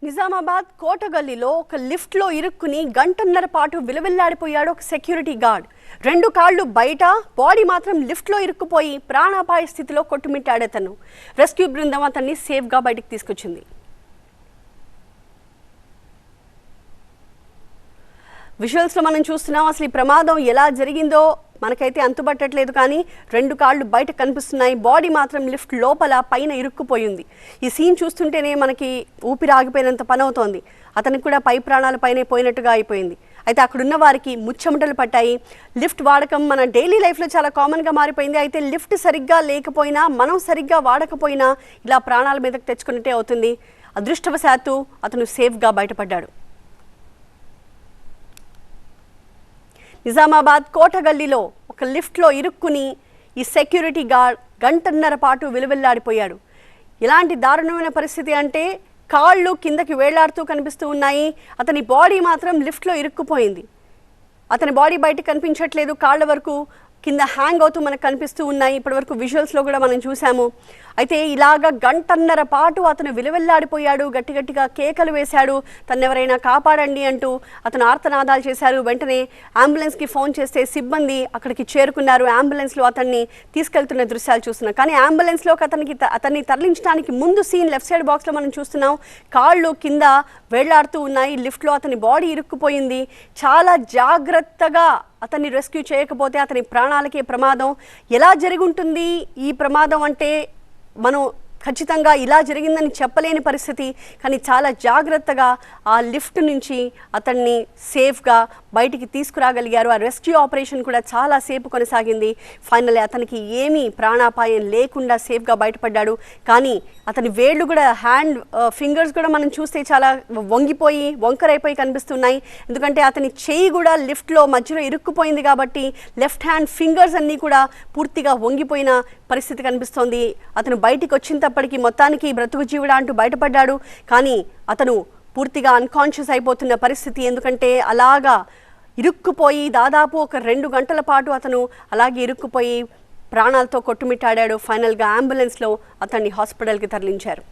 నిజామాబాద్ కోటగల్లీలో ఒక లిఫ్ట్లో ఇరుక్కుని గంటన్నర పాటు విలవిల్లాడిపోయాడు ఒక సెక్యూరిటీ గార్డ్. రెండు కాళ్ళు బయట, బాడీ మాత్రం లిఫ్ట్లో ఇరుక్కుపోయి ప్రాణాపాయ స్థితిలో కొట్టుమిట్టాడు అతను. రెస్క్యూ బృందం అతన్ని సేఫ్గా బయటికి తీసుకొచ్చింది. విజువల్స్లో మనం చూస్తున్నాం. అసలు ఈ ప్రమాదం ఎలా జరిగిందో మనకైతే అంతుబట్టట్లేదు, కానీ రెండు కాళ్ళు బయట కనిపిస్తున్నాయి. బాడీ మాత్రం లిఫ్ట్ లోపల పైన ఇరుక్కుపోయింది. ఈ సీన్ చూస్తుంటేనే మనకి ఊపిరి ఆగిపోయినంత పని అవుతోంది. అతనికి కూడా పై ప్రాణాల పైనే పోయినట్టుగా అయిపోయింది. అయితే అక్కడున్న వారికి ముచ్చెమటలు పట్టాయి. లిఫ్ట్ వాడకం మన డైలీ లైఫ్లో చాలా కామన్గా మారిపోయింది. అయితే లిఫ్ట్ సరిగ్గా లేకపోయినా, మనం సరిగ్గా వాడకపోయినా ఇలా ప్రాణాల మీదకు తెచ్చుకున్నట్టే అవుతుంది. అదృష్టవశాత్తు అతను సేఫ్గా బయటపడ్డాడు. నిజామాబాద్ కోటగల్లీలో ఒక లిఫ్ట్లో ఇరుక్కుని ఈ సెక్యూరిటీ గార్డ్ గంటన్నర పాటు విలువెల్లాడిపోయాడు. ఎలాంటి దారుణమైన పరిస్థితి అంటే కాళ్ళు కిందకి వేళ్లాడుతూ కనిపిస్తూ ఉన్నాయి. అతని బాడీ మాత్రం లిఫ్ట్లో ఇరుక్కుపోయింది. అతని బాడీ బయట కనిపించట్లేదు, కాళ్ళ వరకు కింద హ్యాంగ్ అవుతూ మనకు కనిపిస్తూ ఉన్నాయి. ఇప్పటివరకు విజువల్స్లో కూడా మనం చూసాము. అయితే ఇలాగ గంటన్నర పాటు అతను విలువెల్లాడిపోయాడు. గట్టిగా కేకలు వేశాడు, తనెవరైనా కాపాడండి అంటూ అతను ఆర్తనాదాలు చేశారు. వెంటనే అంబులెన్స్కి ఫోన్ చేస్తే సిబ్బంది అక్కడికి చేరుకున్నారు. అంబులెన్స్లో అతన్ని తీసుకెళ్తున్న దృశ్యాలు చూస్తున్నాం. కానీ అంబులెన్స్లోకి అతన్ని తరలించడానికి ముందు సీన్ లెఫ్ట్ సైడ్ బాక్స్లో మనం చూస్తున్నాం. కాళ్ళు కింద వేళ్లాడుతూ ఉన్నాయి. లిఫ్ట్లో అతని బాడీ ఇరుక్కుపోయింది. చాలా జాగ్రత్తగా అతన్ని రెస్క్యూ చేయకపోతే అతని ప్రాణాలకే ప్రమాదం. ఎలా జరిగి ఉంటుంది ఈ ప్రమాదం అంటే మనం ఖచ్చితంగా ఇలా జరిగిందని చెప్పలేని పరిస్థితి. కానీ చాలా జాగ్రత్తగా ఆ లిఫ్ట్ నుంచి అతన్ని సేఫ్గా బయటికి తీసుకురాగలిగారు. ఆ రెస్క్యూ ఆపరేషన్ కూడా చాలా సేపు కొనసాగింది. ఫైనల్లీ అతనికి ఏమీ ప్రాణాపాయం లేకుండా సేఫ్గా బయటపడ్డాడు. కానీ అతని వేళ్ళు కూడా, హ్యాండ్ ఫింగర్స్ కూడా మనం చూస్తే చాలా వంగిపోయి వంకరైపోయి కనిపిస్తున్నాయి. ఎందుకంటే అతని చెయ్యి కూడా లిఫ్ట్లో మధ్యలో ఇరుక్కుపోయింది కాబట్టి లెఫ్ట్ హ్యాండ్ ఫింగర్స్ అన్నీ కూడా పూర్తిగా వంగిపోయిన పరిస్థితి కనిపిస్తోంది. అతను బయటికి వచ్చినప్పటికీ మొత్తానికి బ్రతుకు జీవుడా అంటూ బయటపడ్డాడు. కానీ అతను పూర్తిగా అన్కాన్షియస్ అయిపోతున్న పరిస్థితి. ఎందుకంటే అలాగా ఇరుక్కుపోయి దాదాపు ఒక 2 గంటల పాటు అతను అలాగే ఇరుక్కుపోయి ప్రాణాలతో కొట్టుమిట్టాడాడు. ఫైనల్గా అంబులెన్స్లో అతన్ని హాస్పిటల్కి తరలించారు.